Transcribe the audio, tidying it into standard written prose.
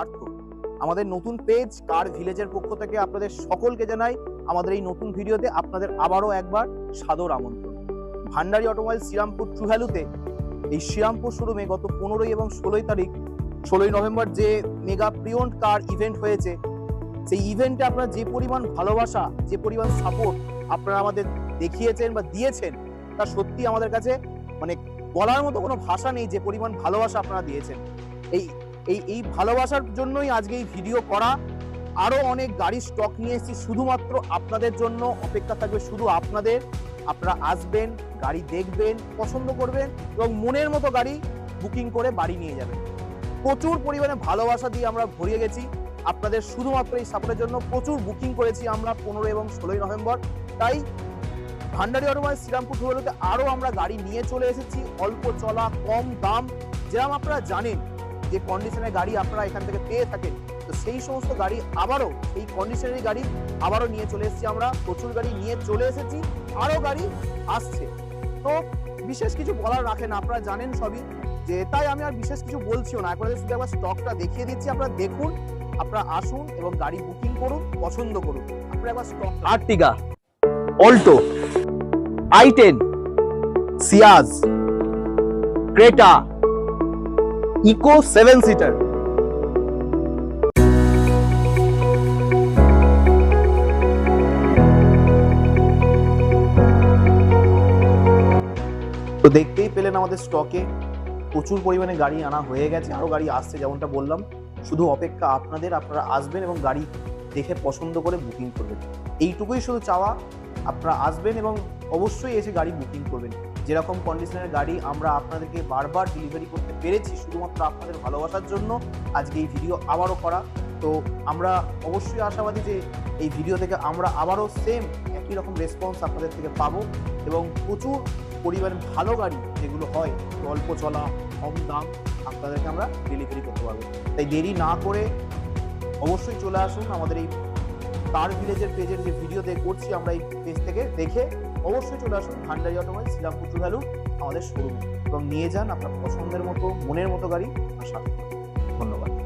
পার্থ। আমাদের নতুন পেজ কার ভিলেজের পক্ষ থেকে আপনাদের সকলকে জানাই আমাদের এই নতুন ভিডিওতে আপনাদের আবারও একবার সাদর আমন্ত্রণ। ভান্ডারী অটোমোবাইল শ্রীরামপুর ট্রু ভ্যালুতে এই শ্রীরামপুর শোরুমে গত 15 এবং 16 নভেম্বর যে মেগা প্রিওন্ড কার ইভেন্ট হয়েছে, সেই ইভেন্টে আপনারা যে পরিমাণ ভালোবাসা, যে পরিমাণ সাপোর্ট আপনারা আমাদের দেখিয়েছেন বা দিয়েছেন, তা সত্যি আমাদের কাছে মানে বলার মতো কোনো ভাষা নেই যে পরিমাণ ভালোবাসা আপনারা দিয়েছেন। এই ভালোবাসার জন্যই আজকে এই ভিডিও করা। আরো অনেক গাড়ির স্টক নিয়ে এসেছি শুধুমাত্র আপনাদের জন্য। অপেক্ষা থাকবে শুধু আপনাদের। আপনারা আসবেন, গাড়ি দেখবেন, পছন্দ করবেন এবং মনের মতো গাড়ি বুকিং করে বাড়ি নিয়ে যাবেন। প্রচুর পরিমাণে ভালোবাসা দিয়ে আমরা ভরিয়ে গেছি আপনাদের শুধুমাত্র এই সাপোর্টের জন্য। প্রচুর বুকিং করেছি আমরা 15 এবং 16 নভেম্বর। তাই ভান্ডারী অটোমোবাইল শ্রীরামপুর ট্রু ভ্যালুতে আরো আমরা গাড়ি নিয়ে চলে এসেছি, অল্প চলা, কম দাম। যেরকম আপনারা জানেন যে কন্ডিশনের গাড়ি আপনারা এখান থেকে পেয়ে থাকেন, তো সেই সমস্ত গাড়ি আবারও, এই কন্ডিশনারি গাড়ি আবারও নিয়ে চলে এসেছি আমরা। প্রচুর গাড়ি নিয়ে চলে এসেছি, আরো গাড়ি আসছে। তো বিশেষ কিছু বলার রাখে না, আপনারা জানেন সবই, যে তাই আমি আর বিশেষ কিছু বলছিও না। আপনাদের শুধু একবার স্টকটা দেখিয়ে দিচ্ছি, আপনারা দেখুন, আপনারা আসুন এবং গাড়ি বুকিং করুন, পছন্দ করুন। আপনারা একবার stock Ertiga, Alto, i10, Ciaz, Creta, Eeco 7 seater, তো দেখতেই পেলেন আমাদের স্টকে প্রচুর পরিমাণে গাড়ি আনা হয়ে গেছে, আরো গাড়ি আসছে। যেমনটা বললাম, শুধু অপেক্ষা আপনাদের। আপনারা আসবেন এবং গাড়ি দেখে পছন্দ করে বুকিং করবেন। এইটুকুই শুধু চাওয়া, আপনারা আসবেন এবং অবশ্যই এসে গাড়ি বুকিং করবেন। যেরকম কন্ডিশনের গাড়ি আমরা আপনাদেরকে বারবার ডেলিভারি করতে পেরেছি শুধুমাত্র আপনাদের ভালোবাসার জন্য আজকে এই ভিডিও আবারও করা। তো আমরা অবশ্যই আশাবাদী যে এই ভিডিও থেকে আমরা আবারও সেম একই রকম রেসপন্স আপনাদের থেকে পাবো এবং প্রচুর পরিমাণে ভালো গাড়ি যেগুলো হয় অল্প চলা, কম দাম, আপনাদেরকে আমরা ডেলিভারি করতে পারবো। তাই দেরি না করে অবশ্যই চলে আসুন আমাদের এই কার ভিলেজের পেজের যে ভিডিও করছি আমরা এই পেজ থেকে দেখে অবশ্যই চলে আসুন Bhandari automobile Serampore true value আমাদের শোরুমে এবং নিয়ে যান আপনার পছন্দের মতো, মনের মতো গাড়ি আর সাথে।